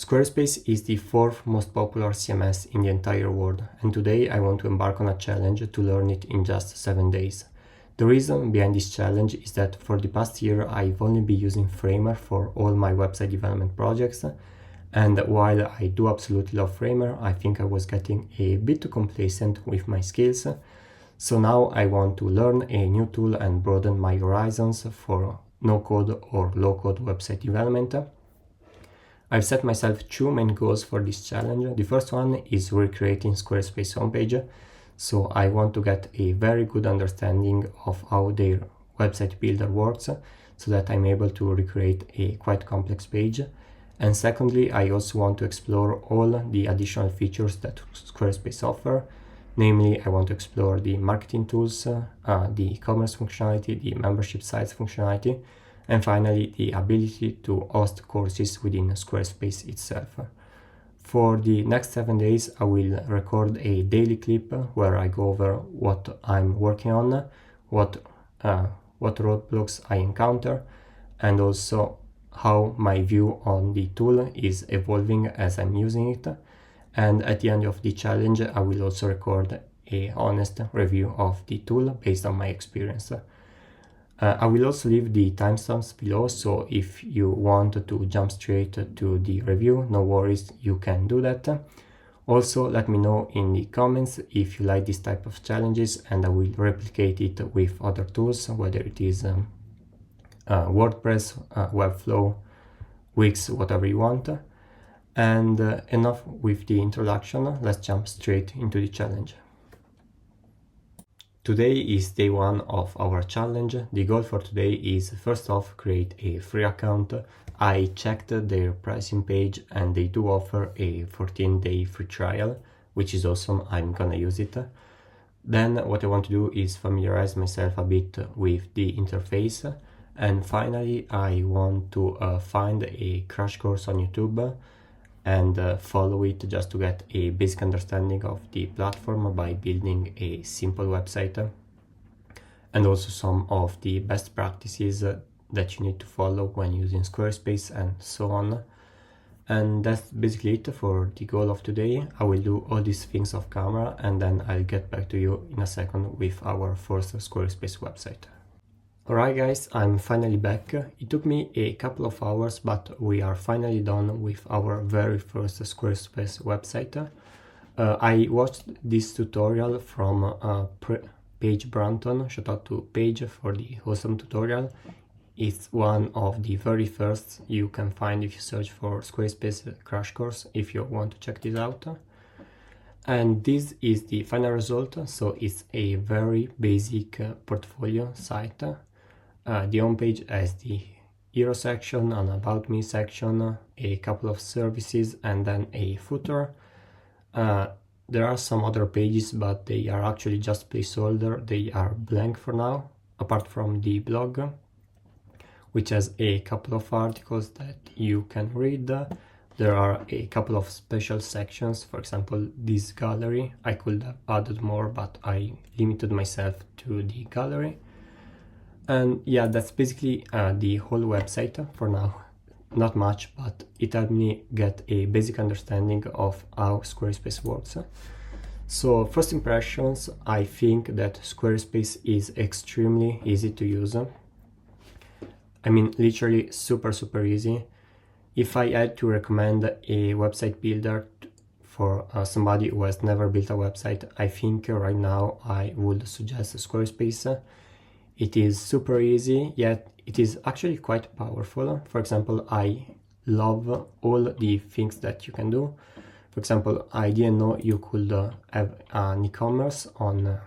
Squarespace is the fourth most popular CMS in the entire world, and today I want to embark on a challenge to learn it in just 7 days. The reason behind this challenge is that for the past year I've only been using Framer for all my website development projects, and while I do absolutely love Framer, I think I was getting a bit too complacent with my skills. So now I want to learn a new tool and broaden my horizons for no-code or low-code website development. I've set myself two main goals for this challenge. The first one is recreating Squarespace homepage. So I want to get a very good understanding of how their website builder works so that I'm able to recreate a quite complex page. And secondly, I also want to explore all the additional features that Squarespace offer. Namely, I want to explore the marketing tools, the e-commerce functionality, the membership sites functionality, and finally the ability to host courses within Squarespace itself. For the next 7 days, I will record a daily clip where I go over what I'm working on, what roadblocks I encounter, and also how my view on the tool is evolving as I'm using it. And at the end of the challenge, I will also record a honest review of the tool based on my experience. I will also leave the timestamps below, so if you want to jump straight to the review, no worries, you can do that. Also, let me know in the comments if you like this type of challenges, and I will replicate it with other tools, whether it is WordPress, Webflow, Wix, whatever you want. And enough with the introduction, let's jump straight into the challenge. Today is day one of our challenge. The goal for today is first off create a free account. I checked their pricing page and they do offer a 14-day free trial, which is awesome. I'm gonna use it. Then what I want to do is familiarize myself a bit with the interface. And finally, I want to find a crash course on YouTube and follow it just to get a basic understanding of the platform by building a simple website, and also some of the best practices that you need to follow when using Squarespace and so on. And that's basically it for the goal of today. I will do all these things off camera and then I'll get back to you in a second with our first Squarespace website. Alright guys, I'm finally back. It took me a couple of hours, but we are finally done with our very first Squarespace website. I watched this tutorial from Paige Branton. Shout out to Paige for the awesome tutorial. It's one of the very first you can find if you search for Squarespace crash course, if you want to check this out. And this is the final result. So it's a very basic portfolio site. The homepage has the hero section, an about me section, a couple of services, and then a footer. There are some other pages, but they are actually just placeholder. They are blank for now, apart from the blog, which has a couple of articles that you can read. There are a couple of special sections, for example, this gallery. I could have added more, but I limited myself to the gallery. And yeah, that's basically the whole website for now. Not much, but it helped me get a basic understanding of how Squarespace works. So first impressions, I think that Squarespace is extremely easy to use. I mean, literally super easy. If I had to recommend a website builder for somebody who has never built a website, I think right now I would suggest Squarespace. It is super easy, yet it is actually quite powerful. For example, I love all the things that you can do. For example, I didn't know you could have an e-commerce on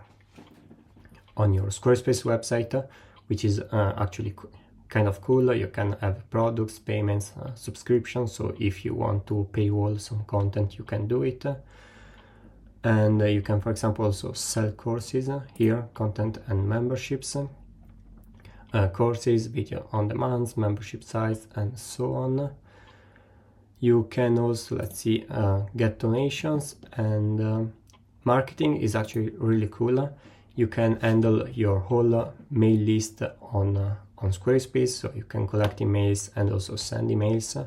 your Squarespace website, which is actually kind of cool. You can have products, payments, subscriptions. So if you want to paywall some content, you can do it. And you can, for example, also sell courses here, content and memberships, courses, video on demand, membership sites, and so on. You can also, let's see, get donations, and marketing is actually really cool. You can handle your whole mail list on Squarespace, so you can collect emails and also send emails.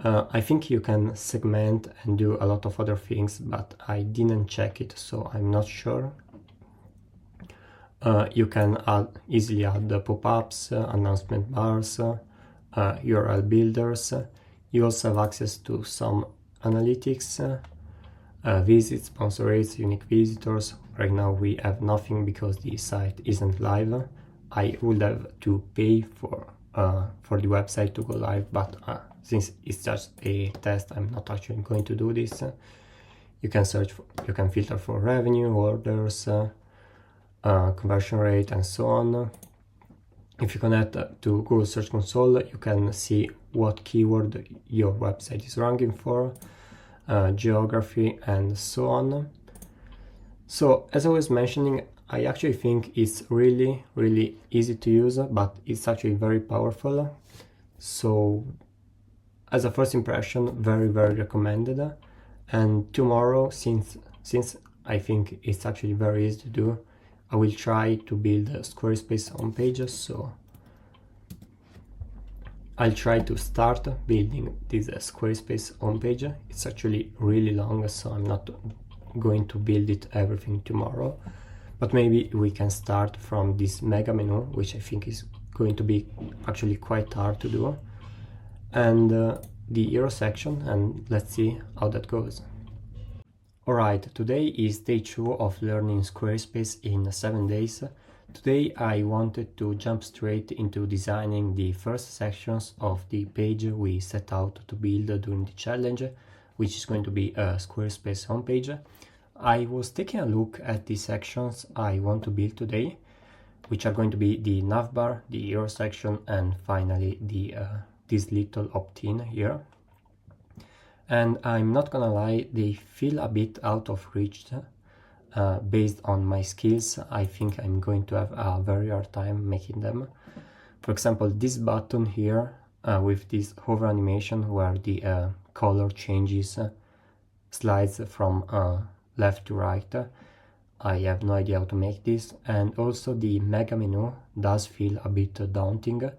I think you can segment and do a lot of other things, but I didn't check it, so I'm not sure. You can easily add pop-ups, announcement bars, URL builders. You also have access to some analytics, visits, sponsor rates, unique visitors. Right now we have nothing because the site isn't live. I would have to pay for the website to go live, but since it's just a test, I'm not actually going to do this. You can filter for revenue, orders, conversion rate, and so on. If you connect to Google Search Console, you can see what keyword your website is ranking for, geography, and so on. So as I was mentioning, I actually think it's really easy to use, but it's actually very powerful. So as a first impression, very recommended. And tomorrow, since I think it's actually very easy to do, I will try to build a Squarespace homepage. So I'll try to start building this Squarespace homepage. It's actually really long, so I'm not going to build it everything tomorrow, but maybe we can start from this mega menu, which I think is going to be actually quite hard to do, and the hero section, and let's see how that goes. Alright, today is day 2 of learning Squarespace in 7 days. Today I wanted to jump straight into designing the first sections of the page we set out to build during the challenge, which is going to be a Squarespace homepage. I was taking a look at the sections I want to build today, which are going to be the navbar, the hero section, and finally the this little opt-in here. And I'm not gonna lie, they feel a bit out of reach. Based on my skills, I think I'm going to have a very hard time making them. For example, this button here with this hover animation where the color changes, slides from left to right. I have no idea how to make this, and also the mega menu does feel a bit daunting.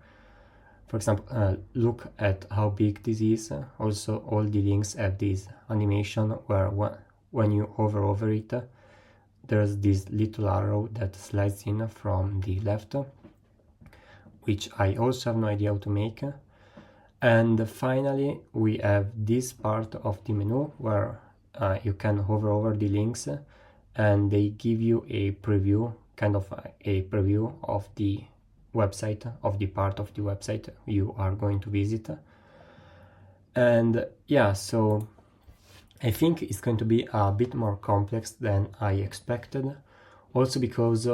For example, look at how big this is. Also, all the links have this animation where when you hover over it, there's this little arrow that slides in from the left, which I also have no idea how to make. And finally, we have this part of the menu where you can hover over the links and they give you a preview, kind of a preview of the website, of the part of the website you are going to visit. And yeah, so I think it's going to be a bit more complex than I expected, also because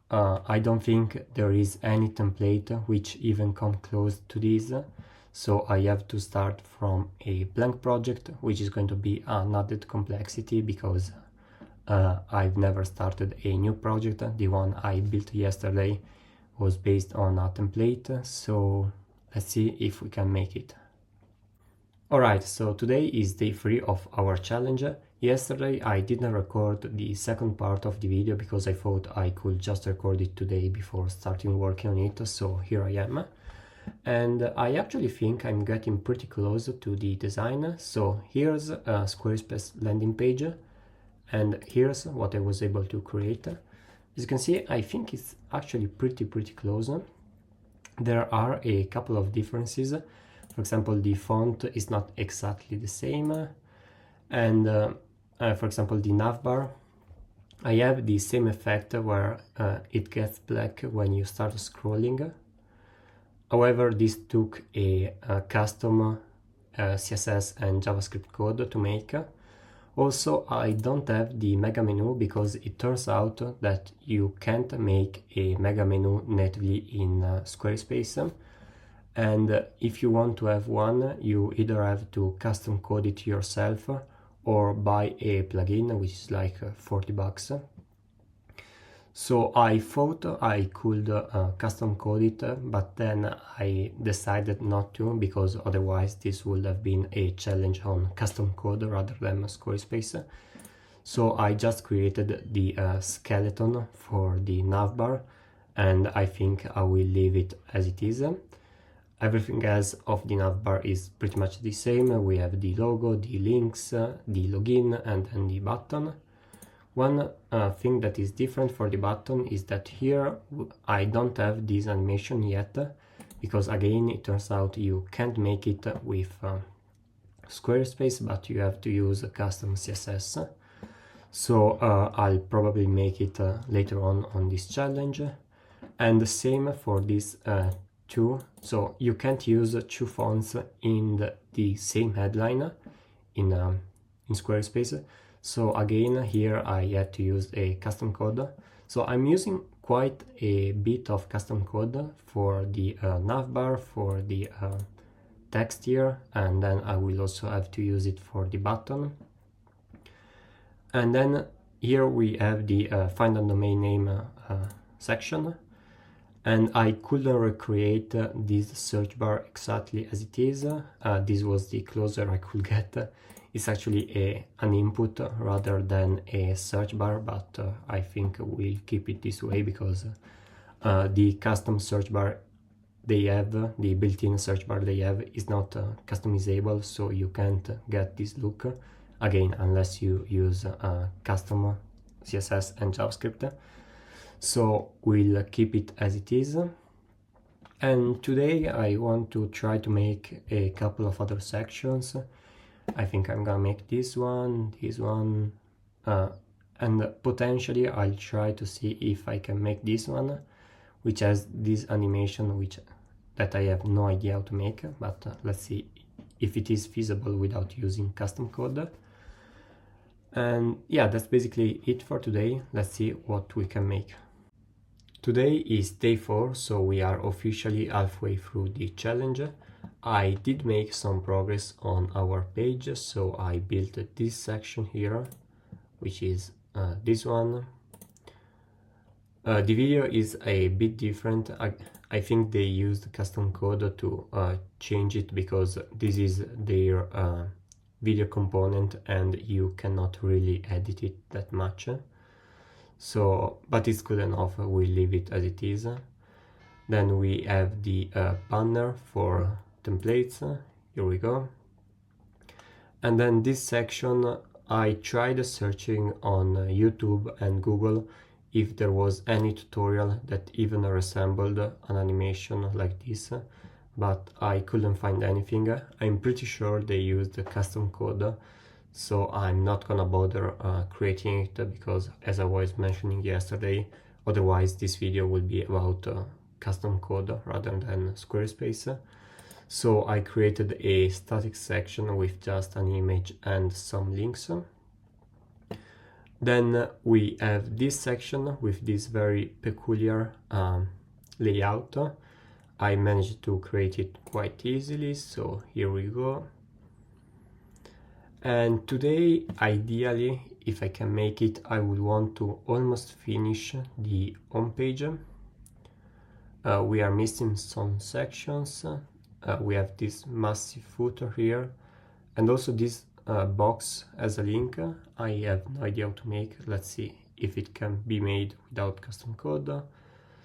I don't think there is any template which even come close to this, so I have to start from a blank project, which is going to be an added complexity because I've never started a new project. The one I built yesterday was based on a template, so let's see if we can make it. Alright, so today is day 3 of our challenge. Yesterday I didn't record the second part of the video because I thought I could just record it today before starting working on it, so here I am. And I actually think I'm getting pretty close to the design. So here's a Squarespace landing page, and here's what I was able to create. As you can see, I think it's actually pretty close. There are a couple of differences. For example, the font is not exactly the same, and for example, the navbar, I have the same effect where it gets black when you start scrolling. However, this took a custom CSS and JavaScript code to make. Also, I don't have the mega menu because it turns out that you can't make a mega menu natively in Squarespace. And if you want to have one, you either have to custom code it yourself or buy a plugin, which is like 40 bucks. So I thought I could custom code it, but then I decided not to, because otherwise this would have been a challenge on custom code rather than Squarespace. So I just created the skeleton for the navbar, and I think I will leave it as it is. everything else of the navbar is pretty much the same. We have the logo, the links, the login, and then the button. One thing that is different for the button is that here I don't have this animation yet, because again it turns out you can't make it with Squarespace, but you have to use a custom CSS. So I'll probably make it later on this challenge. And the same for these two. So you can't use two fonts in the same headline in Squarespace. So again, here I had to use a custom code. So I'm using quite a bit of custom code for the navbar, for the text here, and then I will also have to use it for the button. And then here we have the find a domain name section, and I couldn't recreate this search bar exactly as it is. This was the closer I could get. It's actually an input rather than a search bar, but I think we'll keep it this way because the custom search bar they have, the built-in search bar they have, is not customizable, so you can't get this look again unless you use custom CSS and JavaScript. So we'll keep it as it is. And today I want to try to make a couple of other sections. I think I'm gonna make this one, and potentially I'll try to see if I can make this one, which has this animation that I have no idea how to make, but let's see if it is feasible without using custom code. And yeah, that's basically it for today. Let's see what we can make. Today is day 4, so we are officially halfway through the challenge. I did make some progress on our page, so I built this section here, which is this one. The video is a bit different. I think they used custom code to change it because this is their video component and you cannot really edit it that much. So, but it's good enough, we'll leave it as it is. Then we have the banner for templates. Here we go. And then this section, I tried searching on YouTube and Google if there was any tutorial that even resembled an animation like this, but I couldn't find anything. I'm pretty sure they used the custom code, so I'm not gonna bother creating it because, as I was mentioning yesterday, otherwise this video will be about custom code rather than Squarespace. So I created a static section with just an image and some links. Then we have this section with this very peculiar layout. I managed to create it quite easily, so here we go. And today, ideally, if I can make it, I would want to almost finish the home page. We are missing some sections. We have this massive footer here, and also this box as a link. I have no idea how to make. Let's see if it can be made without custom code.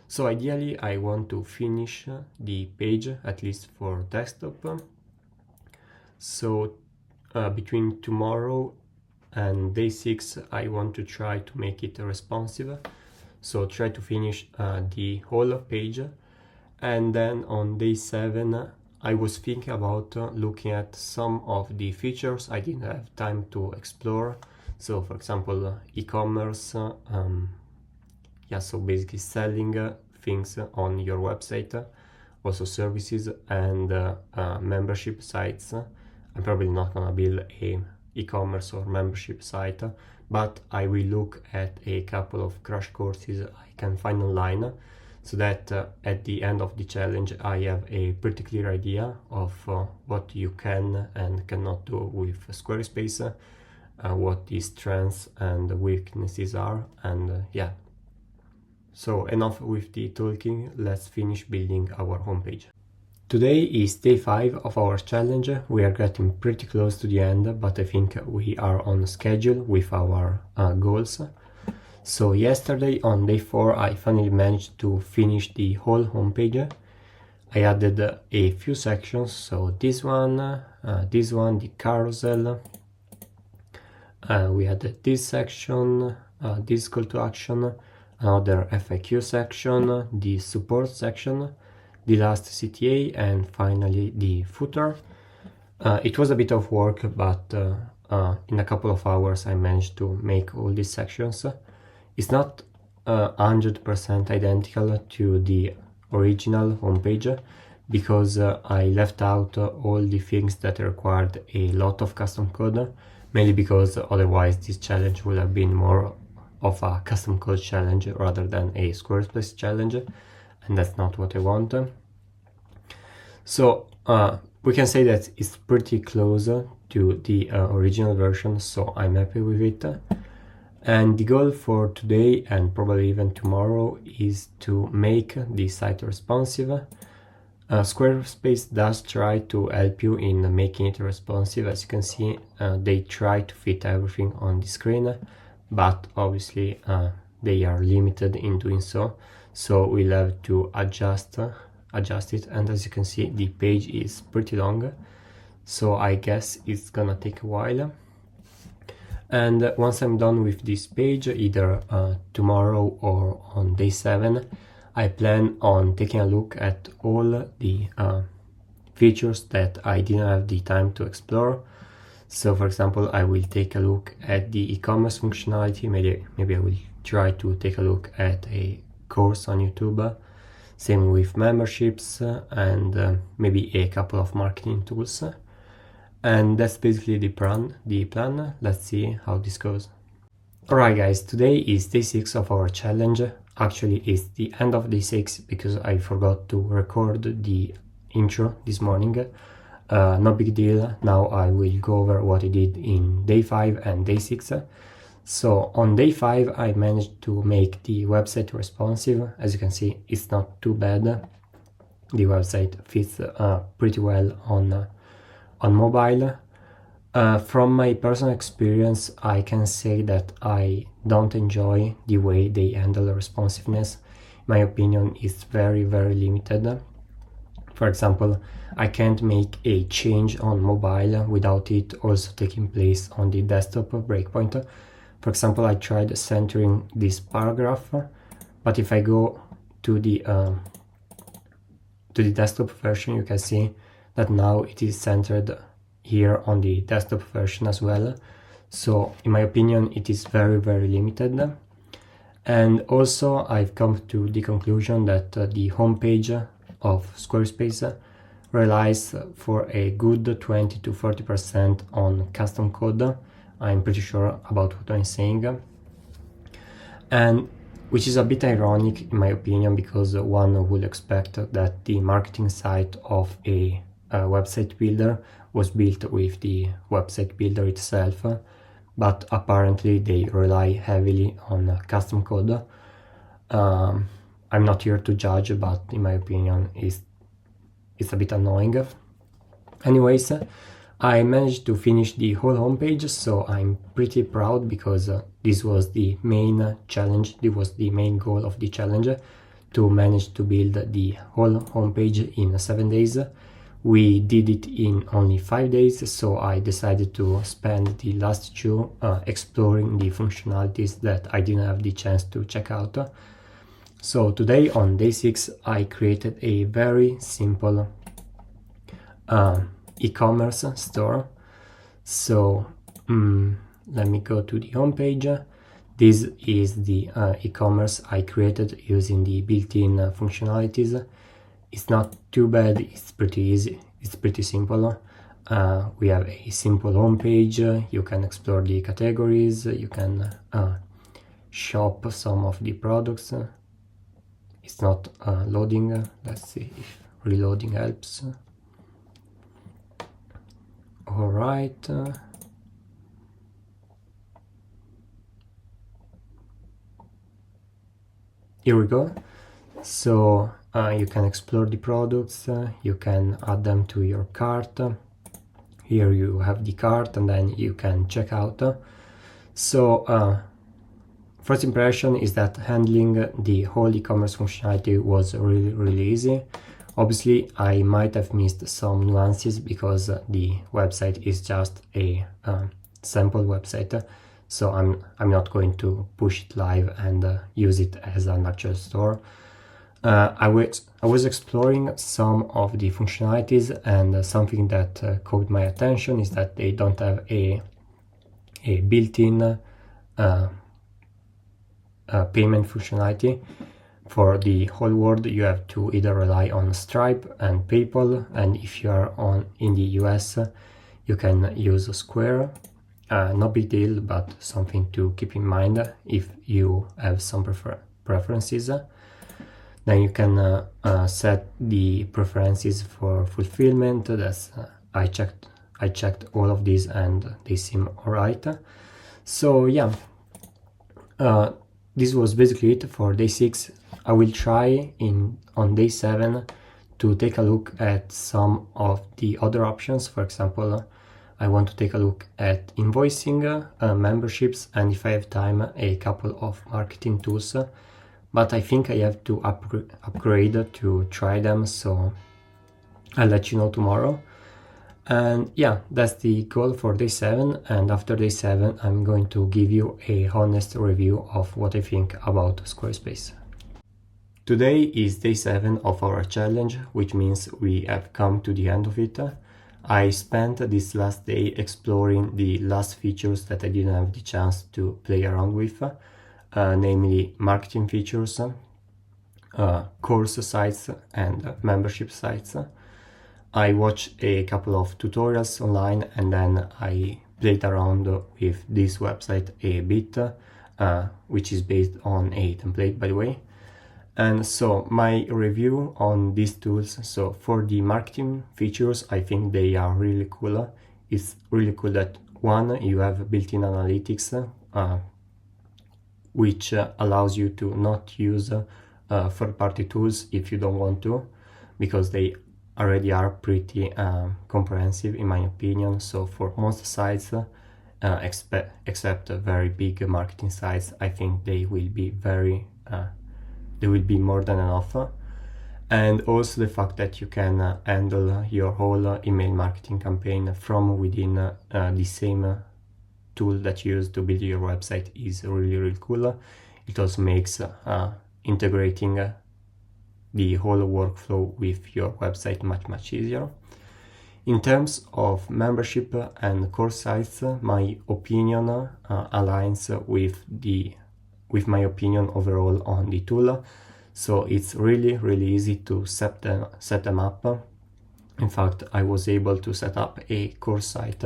So ideally I want to finish the page, at least for desktop. So between tomorrow and day 6 I want to try to make it responsive. So try to finish the whole page, and then on day 7 I was thinking about looking at some of the features I didn't have time to explore. So for example, e-commerce, yeah, so basically selling things on your website, also services and membership sites. I'm probably not gonna build a e-commerce or membership site, but I will look at a couple of crash courses I can find online, so that at the end of the challenge I have a pretty clear idea of what you can and cannot do with Squarespace, what the strengths and weaknesses are, and yeah. So enough with the talking, let's finish building our homepage. Today is day 5 of our challenge. We are getting pretty close to the end, but I think we are on schedule with our goals. So yesterday on day 4 I finally managed to finish the whole homepage. I added a few sections, so this one, the carousel. We added this section, this call to action, another FAQ section, the support section, the last CTA, and finally the footer. It was a bit of work, but in a couple of hours I managed to make all these sections. It's not 100% identical to the original homepage because I left out all the things that required a lot of custom code, mainly because otherwise this challenge would have been more of a custom code challenge rather than a Squarespace challenge, and that's not what I want. So we can say that it's pretty close to the original version, so I'm happy with it. And the goal for today and probably even tomorrow is to make the site responsive. Squarespace does try to help you in making it responsive. As you can see, they try to fit everything on the screen, but obviously they are limited in doing so. So we'll have to adjust it, and as you can see, the page is pretty long, so I guess it's gonna take a while. And once I'm done with this page, either tomorrow or on day 7, I plan on taking a look at all the features that I didn't have the time to explore. So for example, I will take a look at the e-commerce functionality. Maybe I will try to take a look at a course on YouTube. Same with memberships and maybe a couple of marketing tools. And that's basically the plan. Let's see how this goes. Alright guys, today is day 6 of our challenge. Actually, it's the end of day 6 because I forgot to record the intro this morning. No big deal. Now I will go over what I did in day 5 and day 6. So on day 5 I managed to make the website responsive. As you can see, it's not too bad. The website fits pretty well on mobile. From my personal experience, I can say that I don't enjoy the way they handle responsiveness. In my opinion, it's very limited. For example, I can't make a change on mobile without it also taking place on the desktop breakpoint. For example, I tried centering this paragraph, but if I go to the desktop version, you can see that now it is centered here on the desktop version as well. So in my opinion, it is very limited. And also I've come to the conclusion that the homepage of Squarespace relies for a good 20 to 40% on custom code. I'm pretty sure about what I'm saying, and which is a bit ironic in my opinion, because one would expect that the marketing site of a website builder was built with the website builder itself, but apparently they rely heavily on custom code. I'm not here to judge, but in my opinion it's a bit annoying. Anyways, I managed to finish the whole homepage, so I'm pretty proud because this was the main challenge, this was the main goal of the challenge, to manage to build the whole homepage in 7 days. We did it in only 5 days, so I decided to spend the last 2 exploring the functionalities that I didn't have the chance to check out. So today on day 6 I created a very simple e-commerce store. So let me go to the home page. This is the e-commerce I created using the built-in functionalities. It's not too bad, it's pretty easy, it's pretty simple. We have a simple home page. You can explore the categories, you can shop some of the products. It's not loading. Let's see if reloading helps. Alright. Here we go. So you can explore the products, you can add them to your cart. Here you have the cart and then you can check out. So first impression is that handling the whole e-commerce functionality was really easy. Obviously, I might have missed some nuances because the website is just a sample website, so I'm not going to push it live and use it as an actual store. I was exploring some of the functionalities, and something that caught my attention is that they don't have a built-in payment functionality. For the whole world, you have to either rely on Stripe and PayPal, and if you are in the US, you can use Square. No big deal, but something to keep in mind if you have some preferences. Then you can set the preferences for fulfillment. I checked all of these and they seem alright. So yeah, this was basically it for day 6. I will try on day 7 to take a look at some of the other options. For example, I want to take a look at invoicing, memberships, and if I have time, a couple of marketing tools. But I think I have to upgrade to try them, so I'll let you know tomorrow. And yeah, that's the goal for day 7, and after day 7 I'm going to give you a honest review of what I think about Squarespace. Today is day 7 of our challenge, which means we have come to the end of it. I spent this last day exploring the last features that I didn't have the chance to play around with, namely marketing features, course sites, and membership sites. I watched a couple of tutorials online and then I played around with this website a bit, which is based on a template, by the way. And so my review on these tools, so for the marketing features, I think they are really cool. It's really cool that one, you have built-in analytics, which allows you to not use third-party tools if you don't want to, because they already are pretty comprehensive in my opinion. So for most sites, except very big marketing sites, I think they will be more than enough. And also the fact that you can handle your whole email marketing campaign from within the same tool that you use to build your website is really cool. It also makes integrating the whole workflow with your website much easier. In terms of membership and course sites, my opinion aligns with my opinion overall on the tool. So it's really easy to set them up. In fact, I was able to set up a course site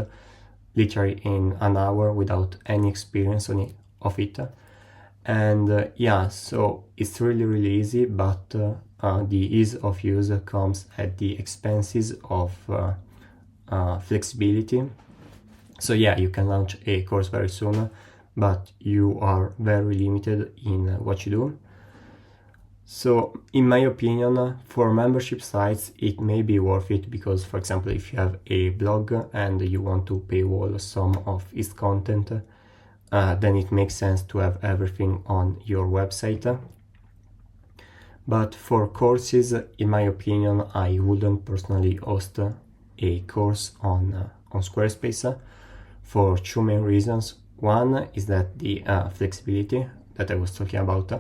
literally in an hour without any experience of it. And yeah, so it's really easy, but the ease of use comes at the expenses of flexibility. So yeah, you can launch a course very soon, but you are very limited in what you do. So in my opinion, for membership sites, it may be worth it because, for example, if you have a blog and you want to paywall some of its content, then it makes sense to have everything on your website. But for courses, in my opinion, I wouldn't personally host a course on Squarespace for two main reasons. One is that the flexibility that I was talking about.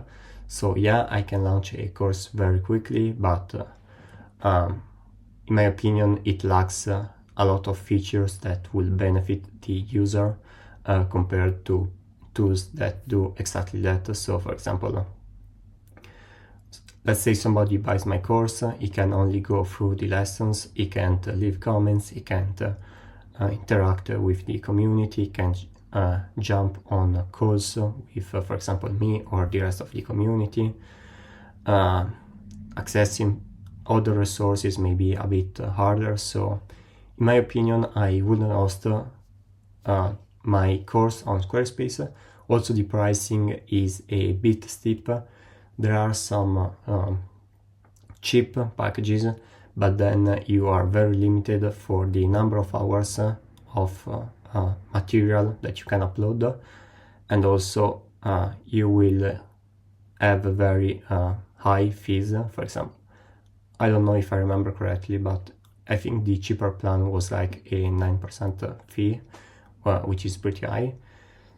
So yeah, I can launch a course very quickly, but in my opinion, it lacks a lot of features that will benefit the user compared to tools that do exactly that. So for example, let's say somebody buys my course, he can only go through the lessons, he can't leave comments, he can't interact with the community, he can't jump on calls with, for example, me or the rest of the community. Accessing other resources may be a bit harder, so in my opinion, I wouldn't host my course on Squarespace. Also, the pricing is a bit steep. There are some cheap packages, but then you are very limited for the number of hours of material that you can upload, and also you will have very high fees. For example, I don't know if I remember correctly, but I think the cheaper plan was like a 9% fee, which is pretty high.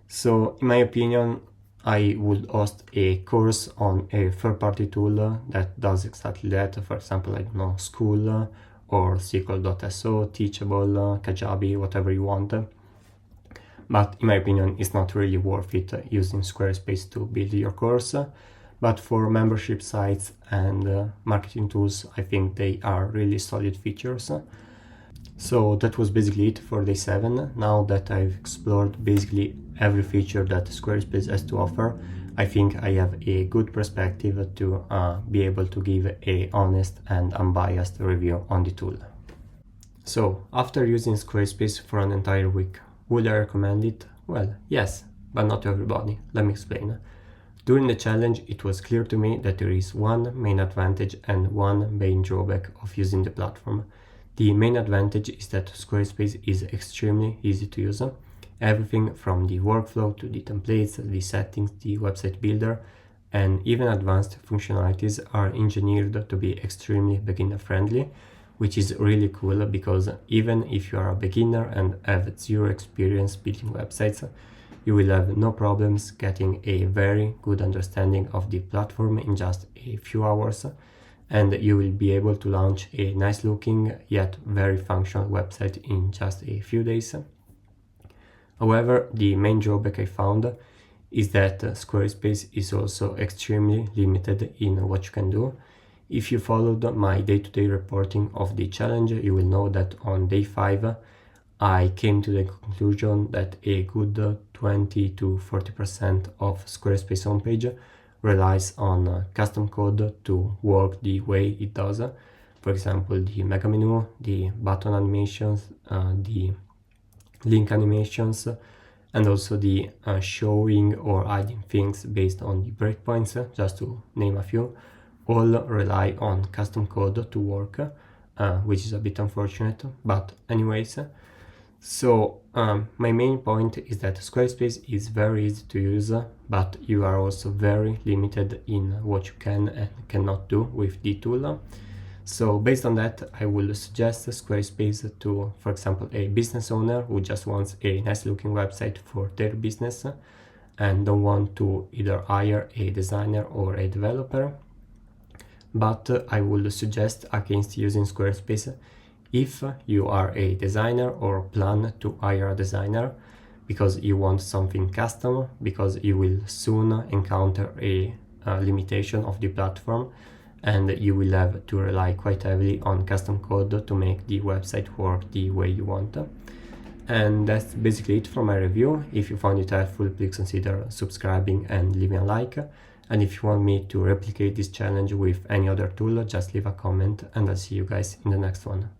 So in my opinion, I would host a course on a third-party tool that does exactly that. For example, I don't know, School or SQL.so, Teachable, Kajabi, whatever you want. But in my opinion, it's not really worth it using Squarespace to build your course. But for membership sites and marketing tools, I think they are really solid features. So that was basically it for day 7. Now that I've explored basically every feature that Squarespace has to offer, I think I have a good perspective to be able to give a honest and unbiased review on the tool. So after using Squarespace for an entire week, would I recommend it? Well, yes, but not to everybody. Let me explain. During the challenge, it was clear to me that there is one main advantage and one main drawback of using the platform. The main advantage is that Squarespace is extremely easy to use. Everything from the workflow to the templates, the settings, the website builder, and even advanced functionalities are engineered to be extremely beginner friendly, which is really cool because even if you are a beginner and have zero experience building websites, you will have no problems getting a very good understanding of the platform in just a few hours, and you will be able to launch a nice looking yet very functional website in just a few days. However, the main drawback I found is that Squarespace is also extremely limited in what you can do. If you followed my day-to-day reporting of the challenge, you will know that on day 5, I came to the conclusion that a good 20 to 40% of Squarespace homepage relies on custom code to work the way it does. For example, the mega menu, the button animations, the link animations, and also the showing or hiding things based on the breakpoints, just to name a few, all rely on custom code to work, which is a bit unfortunate, but anyways. So my main point is that Squarespace is very easy to use, but you are also very limited in what you can and cannot do with the tool. So based on that, I will suggest Squarespace to, for example, a business owner who just wants a nice looking website for their business and don't want to either hire a designer or a developer. But I would suggest against using Squarespace if you are a designer or plan to hire a designer because you want something custom, because you will soon encounter a limitation of the platform and you will have to rely quite heavily on custom code to make the website work the way you want. And that's basically it for my review. If you found it helpful, please consider subscribing and leaving a like. And if you want me to replicate this challenge with any other tool, just leave a comment and I'll see you guys in the next one.